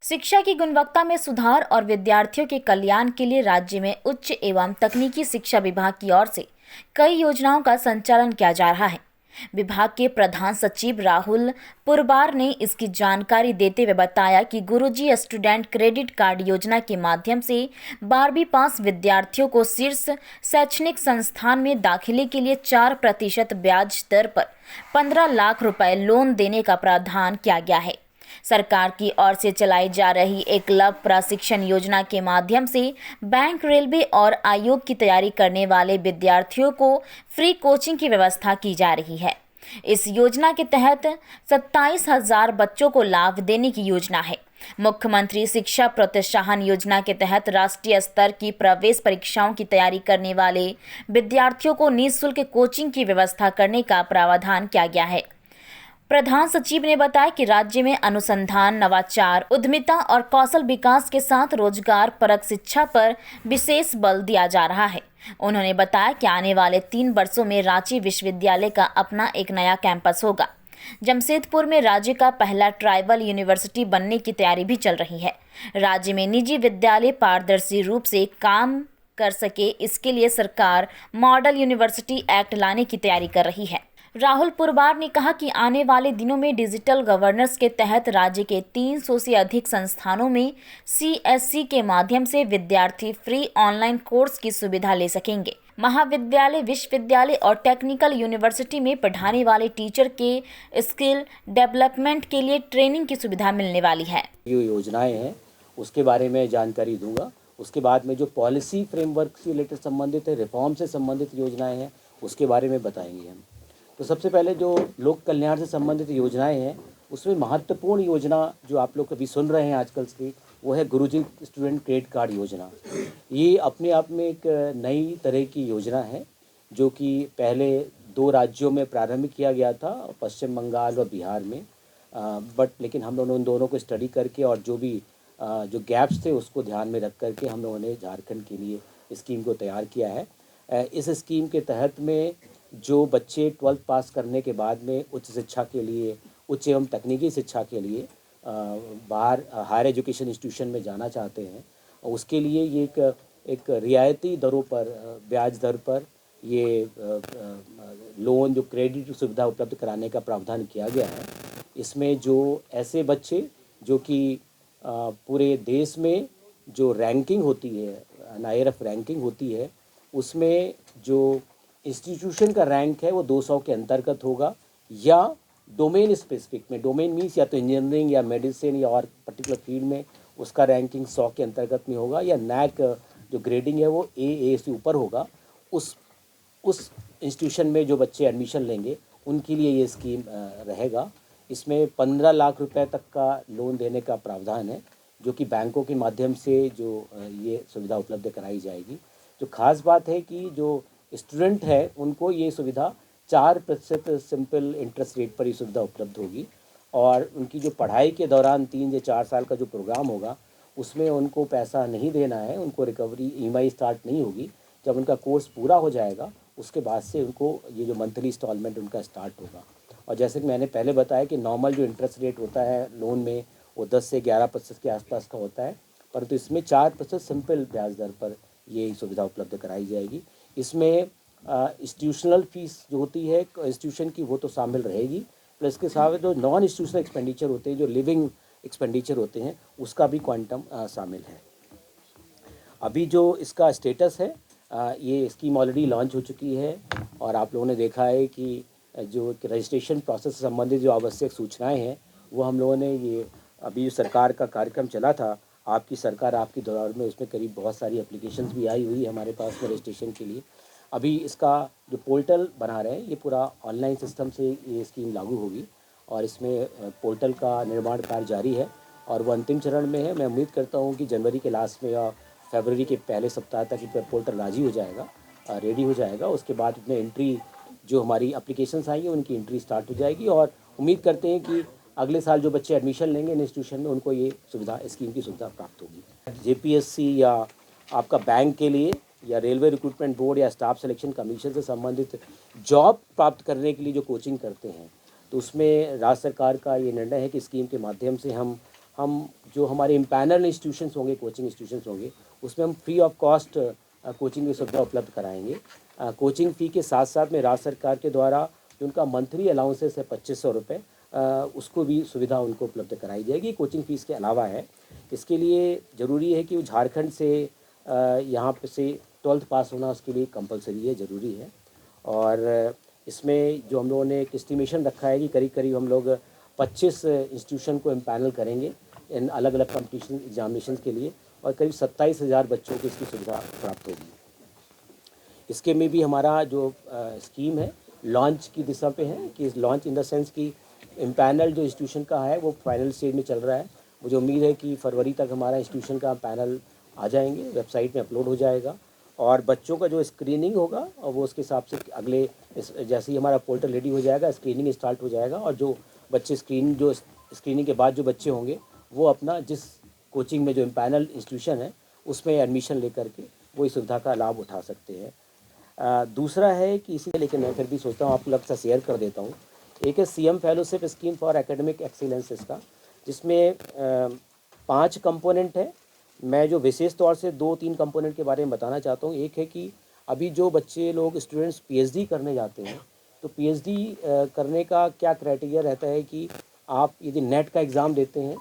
शिक्षा की गुणवत्ता में सुधार और विद्यार्थियों के कल्याण के लिए राज्य में उच्च एवं तकनीकी शिक्षा विभाग की ओर से कई योजनाओं का संचालन किया जा रहा है। विभाग के प्रधान सचिव राहुल पुरबार ने इसकी जानकारी देते हुए बताया कि गुरुजी स्टूडेंट क्रेडिट कार्ड योजना के माध्यम से 12वीं पास विद्यार्थियों को शीर्ष शैक्षणिक संस्थान में दाखिले के लिए 4% ब्याज दर पर 15 लाख रुपए लोन देने का प्रावधान किया गया है। सरकार की ओर से चलाई जा रही एकलव्य प्रशिक्षण योजना के माध्यम से बैंक, रेलवे और आयोग की तैयारी करने वाले विद्यार्थियों को फ्री कोचिंग की व्यवस्था की जा रही है। इस योजना के तहत 27,000 बच्चों को लाभ देने की योजना है। मुख्यमंत्री शिक्षा प्रोत्साहन योजना के तहत राष्ट्रीय स्तर की प्रवेश परीक्षाओं की तैयारी करने वाले विद्यार्थियों को निःशुल्क कोचिंग की व्यवस्था करने का प्रावधान किया गया है। प्रधान सचिव ने बताया कि राज्य में अनुसंधान, नवाचार, उद्यमिता और कौशल विकास के साथ रोजगार परक शिक्षा पर विशेष बल दिया जा रहा है। उन्होंने बताया कि आने वाले 3 वर्षों में रांची विश्वविद्यालय का अपना एक नया कैंपस होगा। जमशेदपुर में राज्य का पहला ट्राइबल यूनिवर्सिटी बनने की तैयारी भी चल रही है। राज्य में निजी विद्यालय पारदर्शी रूप से काम कर सके, इसके लिए सरकार मॉडल यूनिवर्सिटी एक्ट लाने की तैयारी कर रही है। राहुल पुरबार ने कहा कि आने वाले दिनों में डिजिटल गवर्नेंस के तहत राज्य के 300 से अधिक संस्थानों में CSC के माध्यम से विद्यार्थी फ्री ऑनलाइन कोर्स की सुविधा ले सकेंगे। महाविद्यालय, विश्वविद्यालय और टेक्निकल यूनिवर्सिटी में पढ़ाने वाले टीचर के स्किल डेवलपमेंट के लिए ट्रेनिंग की सुविधा मिलने वाली है। जो योजनाएं हैं उसके बारे में जानकारी दूंगा। उसके बाद में जो पॉलिसी फ्रेमवर्क से रिलेटेड संबंधित है, रिफॉर्म से संबंधित योजनाएं हैं, उसके बारे में बताएंगे हम। तो सबसे पहले जो लोक कल्याण से संबंधित योजनाएं हैं उसमें महत्वपूर्ण योजना जो आप लोग कभी सुन रहे हैं आजकल से, वो है गुरुजी स्टूडेंट क्रेडिट कार्ड योजना। ये अपने आप में एक नई तरह की योजना है जो कि पहले 2 राज्यों में प्रारंभ किया गया था, पश्चिम बंगाल और बिहार में। लेकिन हम लोगों ने उन दोनों को स्टडी करके और जो भी जो गैप्स थे उसको ध्यान में रख करके हम लोगों ने झारखंड के लिए स्कीम को तैयार किया है। इस स्कीम के तहत में जो बच्चे 12th पास करने के बाद में उच्च शिक्षा के लिए, उच्च एवं तकनीकी शिक्षा के लिए बाहर हायर एजुकेशन इंस्टीट्यूशन में जाना चाहते हैं, उसके लिए ये एक रियायती दरों पर, ब्याज दर पर ये लोन, जो क्रेडिट सुविधा उपलब्ध कराने का प्रावधान किया गया है। इसमें जो ऐसे बच्चे जो कि पूरे देश में जो रैंकिंग होती है, NIRF रैंकिंग होती है, उसमें जो इंस्टीट्यूशन का रैंक है वो 200 के अंतर्गत होगा, या डोमेन स्पेसिफिक में, डोमेन मीन्स या तो इंजीनियरिंग या मेडिसिन या और पर्टिकुलर फील्ड में उसका रैंकिंग 100 के अंतर्गत में होगा, या NAC जो ग्रेडिंग है वो AA से ऊपर होगा। उस इंस्टीट्यूशन में जो बच्चे एडमिशन लेंगे उनके लिए ये स्कीम रहेगा। इसमें 15 लाख रुपए तक का लोन देने का प्रावधान है जो कि बैंकों के माध्यम से जो ये सुविधा उपलब्ध कराई जाएगी। जो खास बात है कि जो स्टूडेंट है उनको ये सुविधा 4% सिंपल इंटरेस्ट रेट पर ये सुविधा उपलब्ध होगी, और उनकी जो पढ़ाई के दौरान 3 या 4 साल का जो प्रोग्राम होगा उसमें उनको पैसा नहीं देना है, उनको रिकवरी EMI स्टार्ट नहीं होगी। जब उनका कोर्स पूरा हो जाएगा उसके बाद से उनको ये जो मंथली इंस्टॉलमेंट उनका स्टार्ट होगा। और जैसे कि मैंने पहले बताया कि नॉर्मल जो इंटरेस्ट रेट होता है लोन में वो 10 से 11% के आसपास का होता है, परंतु इसमें 4% सिंपल ब्याज दर पर ये सुविधा उपलब्ध कराई जाएगी। इसमें इंस्टीट्यूशनल फीस जो होती है इंस्टीट्यूशन की वो तो शामिल रहेगी, प्लस के साथ जो नॉन इंस्टीट्यूशनल एक्सपेंडिचर होते हैं, जो लिविंग एक्सपेंडिचर होते हैं, उसका भी क्वांटम शामिल है। अभी जो इसका स्टेटस है, ये स्कीम ऑलरेडी लॉन्च हो चुकी है और आप लोगों ने देखा है कि जो रजिस्ट्रेशन प्रोसेस से संबंधित जो आवश्यक सूचनाएं हैं वो हम लोगों ने, ये अभी सरकार का कार्यक्रम चला था आपकी सरकार आपकी दौर में, उसमें करीब बहुत सारी एप्लीकेशंस भी आई हुई है हमारे पास में रजिस्ट्रेशन के लिए। अभी इसका जो पोर्टल बना रहे हैं ये पूरा ऑनलाइन सिस्टम से ये स्कीम लागू होगी और इसमें पोर्टल का निर्माण कार्य जारी है और वो अंतिम चरण में है। मैं उम्मीद करता हूँ कि जनवरी के लास्ट में या फरवरी के पहले सप्ताह तक ये पोर्टल राजी हो जाएगा, रेडी हो जाएगा। उसके बाद इसमें एंट्री, जो हमारी एप्लीकेशंस आएंगी उनकी एंट्री स्टार्ट हो जाएगी और उम्मीद करते हैं कि अगले साल जो बच्चे एडमिशन लेंगे इन इंस्टीट्यूशन में उनको ये सुविधा, स्कीम की सुविधा प्राप्त होगी। JPSC या आपका बैंक के लिए या रेलवे रिक्रूटमेंट बोर्ड या स्टाफ सिलेक्शन कमीशन से संबंधित जॉब प्राप्त करने के लिए जो कोचिंग करते हैं, तो उसमें राज्य सरकार का ये निर्णय है कि स्कीम के माध्यम से हम हम जो हमारे इम्पैनल इंस्टीट्यूशंस होंगे, कोचिंग इंस्टीट्यूशंस होंगे, उसमें हम फ्री ऑफ कॉस्ट कोचिंग की सुविधा उपलब्ध कराएंगे। कोचिंग फ़ी के साथ साथ में राज्य सरकार के द्वारा जो उनका मंथली अलाउंसेस है 2500 रुपये, उसको भी सुविधा उनको उपलब्ध कराई जाएगी। कोचिंग फ़ीस के अलावा है। इसके लिए ज़रूरी है कि वो झारखंड से यहाँ पे से 12th पास होना उसके लिए कंपलसरी है, ज़रूरी है। और इसमें जो हम लोगों ने एक एस्टिमेशन रखा है कि करीब करीब हम लोग 25 इंस्टीट्यूशन को एम्पैनल करेंगे इन अलग अलग कंपटीशन एग्जामिनेशन के लिए, और करीब 27,000 बच्चों को इसकी सुविधा प्राप्त होगी। इसके में भी हमारा जो स्कीम है लॉन्च की दिशा पे है, कि लॉन्च इन द सेंस कि इम्पैनल जो इंस्टीट्यूशन का है वो फाइनल स्टेज में चल रहा है। मुझे उम्मीद है कि फरवरी तक हमारा इंस्टीट्यूशन का पैनल आ जाएंगे, वेबसाइट में अपलोड हो जाएगा, और बच्चों का जो स्क्रीनिंग होगा और वो उसके हिसाब से अगले जैसे ही हमारा पोर्टल रेडी हो जाएगा स्क्रीनिंग स्टार्ट हो जाएगा, और जो बच्चे स्क्रीनिंग के बाद जो बच्चे होंगे वो अपना जिस कोचिंग में जो इम्पैनल इंस्टीट्यूशन है उसमें एडमिशन लेकर के वो इस सुविधा का लाभ उठा सकते हैं। दूसरा है कि इसी, लेकिन मैं फिर भी सोचता हूँ आपको लगता शेयर कर देता हूँ। एक है CM fellowship scheme for academic excellence इसका, जिसमें 5 कंपोनेंट है। मैं जो विशेष तौर से 2-3 कंपोनेंट के बारे में बताना चाहता हूँ। एक है कि अभी जो बच्चे लोग स्टूडेंट्स पीएचडी करने जाते हैं, तो पीएचडी करने का क्या क्राइटेरिया रहता है कि आप यदि नेट का एग्ज़ाम देते हैं,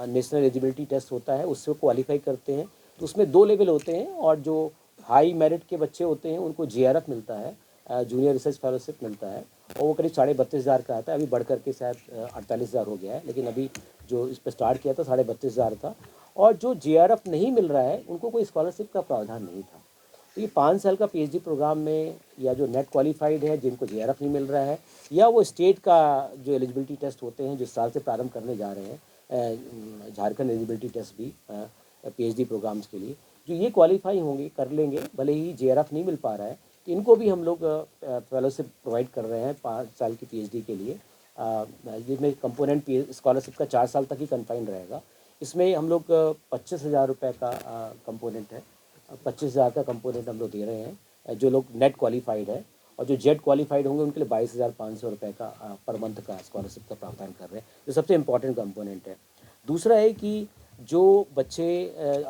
नेशनल एलिजिबिलिटी टेस्ट होता है, उससे क्वालिफाई करते हैं, तो उसमें 2 लेवल होते हैं, और जो हाई मेरिट के बच्चे होते हैं उनको जेआरएफ मिलता है, जूनियर रिसर्च फेलोशिप मिलता है, और वो करीब 32,500 का आता है। अभी बढ़ करके शायद 48,000 हो गया है, लेकिन अभी जो इस पर स्टार्ट किया था 32,500 था। और जो जेआरएफ नहीं मिल रहा है उनको कोई स्कॉलरशिप का प्रावधान नहीं था। तो ये 5 साल का पीएचडी प्रोग्राम में, या जो नेट क्वालिफाइड है जिनको जेआरएफ नहीं मिल रहा है, या वो स्टेट का जो एलिजिबिलिटी टेस्ट होते हैं जिस साल से प्रारंभ करने जा रहे हैं, झारखंड एलिजिबिलिटी टेस्ट भी पीएचडी प्रोग्राम्स के लिए, जो ये क्वालिफाई होंगे कर लेंगे, भले ही जेआरएफ नहीं मिल पा रहा है, तो इनको भी हम लोग फेलोशिप प्रोवाइड कर रहे हैं 5 साल की पीएचडी के लिए। जिसमें कंपोनेंट स्कॉलरशिप का 4 साल तक ही कन्फाइंड रहेगा। इसमें हम लोग 25,000 रुपये का कंपोनेंट है, 25,000 का कंपोनेंट हम लोग दे रहे हैं जो लोग नेट क्वालिफाइड है, और जो जेड क्वालिफाइड होंगे उनके लिए 22,500 रुपये का पर मंथ का स्कॉलरशिप का प्रावधान कर रहे हैं, जो सबसे इम्पॉर्टेंट कंपोनेंट है। दूसरा है कि जो बच्चे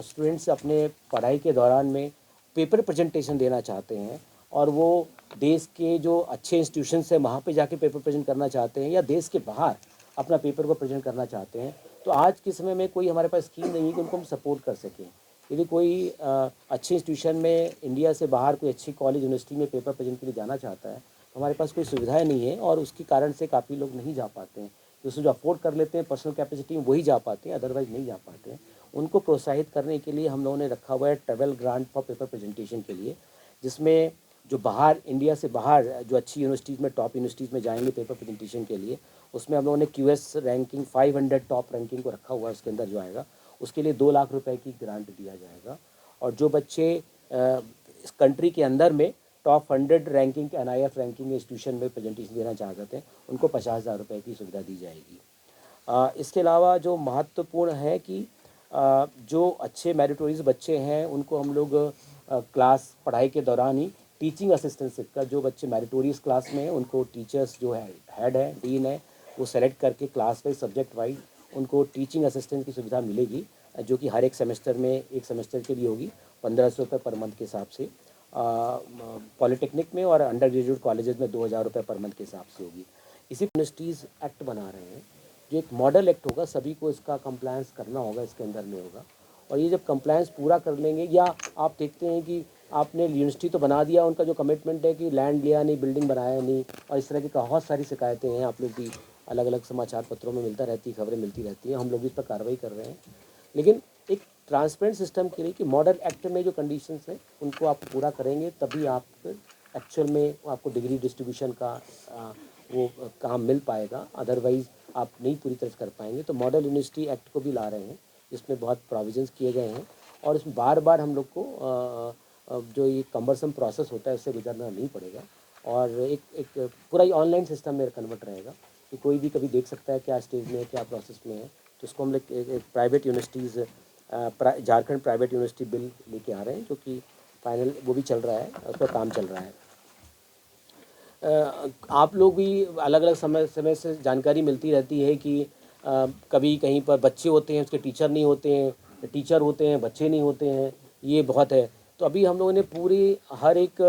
स्टूडेंट्स अपने पढ़ाई के दौरान में पेपर प्रेजेंटेशन देना चाहते हैं, और वो देश के जो अच्छे इंस्टीट्यूशंस हैं वहाँ पे जाके पेपर प्रेजेंट करना चाहते हैं, या देश के बाहर अपना पेपर को प्रेजेंट करना चाहते हैं, तो आज के समय में कोई हमारे पास स्कीम नहीं है कि उनको हम सपोर्ट कर सकें। यदि कोई अच्छे इंस्टीट्यूशन में इंडिया से बाहर कोई अच्छी कॉलेज यूनिवर्सिटी में पेपर प्रेजेंट के लिए जाना चाहता है, तो हमारे पास कोई सुविधाएं नहीं है, और उसके कारण से काफ़ी लोग नहीं जा पाते हैं। उसको जो अफोर्ड कर लेते हैं पर्सनल कैपेसिटी में वही जा पाते हैं, अदरवाइज नहीं जा पाते हैं। उनको प्रोत्साहित करने के लिए हम लोगों ने रखा हुआ है travel grant for paper presentation के लिए, जिसमें जो बाहर इंडिया से बाहर जो अच्छी यूनिवर्सिटीज़ में, टॉप यूनिवर्सिटीज़ में जाएंगे पेपर प्रेजेंटेशन के लिए, उसमें हम लोगों ने क्यूएस रैंकिंग 500 टॉप रैंकिंग को रखा हुआ है। उसके अंदर जो आएगा उसके लिए 2 लाख रुपए की ग्रांट दिया जाएगा। और जो बच्चे इस कंट्री के अंदर में टॉप 100 रैंकिंग के एनआईएफ रैंकिंग इंस्टीट्यूशन में प्रेजेंटेशन देना चाहते हैं, उनको 50,000 रुपये की सुविधा दी जाएगी। इसके अलावा जो महत्वपूर्ण है कि जो अच्छे मेरिटोरियस बच्चे हैं उनको हम लोग क्लास पढ़ाई के दौरान ही टीचिंग असिस्टेंटशिप का, जो बच्चे मेरिटोरियस क्लास में हैं उनको टीचर्स जो है हेड है, डीन है, वो सेलेक्ट करके क्लास वाइज सब्जेक्ट वाइज उनको टीचिंग असिस्टेंट की सुविधा मिलेगी, जो कि हर एक सेमेस्टर में, एक सेमेस्टर के लिए होगी 1,500 रुपये पर मंथ के हिसाब से। पॉलिटेक्निक में और अंडर ग्रेजुएट कॉलेजेस में 2,000 रुपये पर मंथ के हिसाब से होगी। इसी यूनिवर्सिटीज़ एक्ट बना रहे हैं, जो एक मॉडल एक्ट होगा, सभी को इसका कंप्लायंस करना होगा, इसके अंदर में होगा। और ये जब कंप्लायंस पूरा कर लेंगे, या आप देखते हैं कि आपने यूनिवर्सिटी तो बना दिया, उनका जो कमिटमेंट है कि लैंड लिया नहीं, बिल्डिंग बनाया नहीं, और इस तरह की बहुत सारी शिकायतें हैं, आप लोग भी अलग अलग समाचार पत्रों में मिलता रहती है, खबरें मिलती रहती हैं, हम लोग भी इस पर कार्रवाई कर रहे हैं। लेकिन एक ट्रांसपेरेंट सिस्टम के लिए कि मॉडल एक्ट में जो कंडीशंस हैं उनको आप पूरा करेंगे, तभी आप एक्चुअल में आपको डिग्री डिस्ट्रीब्यूशन का वो काम मिल पाएगा, अदरवाइज़ आप नहीं पूरी तरह से कर पाएंगे। तो मॉडल यूनिवर्सिटी एक्ट को भी ला रहे हैं, जिसमें बहुत प्रोविजंस किए गए हैं, और इसमें बार बार हम लोग को जो ये कम्बरसम प्रोसेस होता है उससे गुजरना नहीं पड़ेगा, और एक पूरा ही ऑनलाइन सिस्टम में कन्वर्ट रहेगा कि कोई भी कभी देख सकता है क्या स्टेज में है, क्या प्रोसेस में है। तो उसको हम लोग एक private universities, Jharkhand private university bill लेके आ रहे हैं, जो कि फाइनल वो भी चल रहा है, उस पर काम चल रहा है। आप लोग भी अलग अलग समय से जानकारी मिलती रहती है कि कभी कहीं पर बच्चे होते हैं उसके टीचर नहीं होते हैं, टीचर होते हैं बच्चे नहीं होते हैं, ये बहुत है। तो अभी हम लोगों ने पूरी हर एक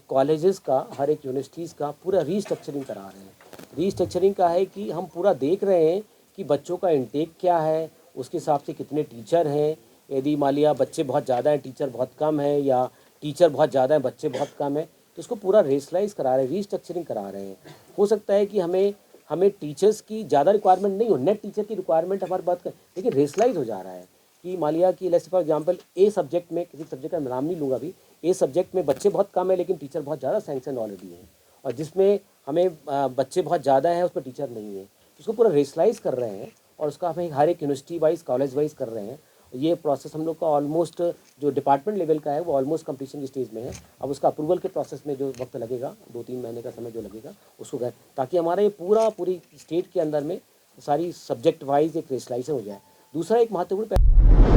कॉलेजेस का, हर एक यूनिवर्सिटीज़ का पूरा रीस्ट्रक्चरिंग करा रहे हैं। रीस्ट्रक्चरिंग का है कि हम पूरा देख रहे हैं कि बच्चों का इंटेक क्या है, उसके हिसाब से कितने टीचर हैं। यदि मान लिया बच्चे बहुत ज़्यादा हैं टीचर बहुत कम है, या टीचर बहुत ज़्यादा हैं बच्चे बहुत कम है, तो इसको पूरा रेशलाइज करा रहे हैं, रीस्ट्रक्चरिंग करा रहे हैं। हो सकता है कि हमें टीचर्स की ज़्यादा रिक्वायरमेंट नहीं हो, नेट टीचर की रिक्वायरमेंट हमारी बात कर, लेकिन रेशलाइज हो जा रहा है कि मान लिया कि let's for example a subject में, किसी सब्जेक्ट का नाम नहीं लूँगा अभी, ए सब्जेक्ट में बच्चे बहुत कम है लेकिन टीचर बहुत ज़्यादा सैंक्शन ऑलरेडी है, और जिसमें हमें बच्चे बहुत ज़्यादा हैं उस पर टीचर नहीं है, उसको पूरा रेशलाइज कर रहे हैं और उसका हमें हर एक यूनिवर्सिटी वाइज कॉलेज वाइज कर रहे हैं। ये प्रोसेस हम लोग का ऑलमोस्ट जो डिपार्टमेंट लेवल का है वो ऑलमोस्ट कंप्लीशन की स्टेज में है। अब उसका अप्रूवल के प्रोसेस में जो वक्त लगेगा, 2-3 महीने का समय जो लगेगा उसको गए, ताकि हमारा ये पूरी स्टेट के अंदर में सारी सब्जेक्ट वाइज एक रेशलाइजेशन हो जाए। दूसरा एक महत्वपूर्ण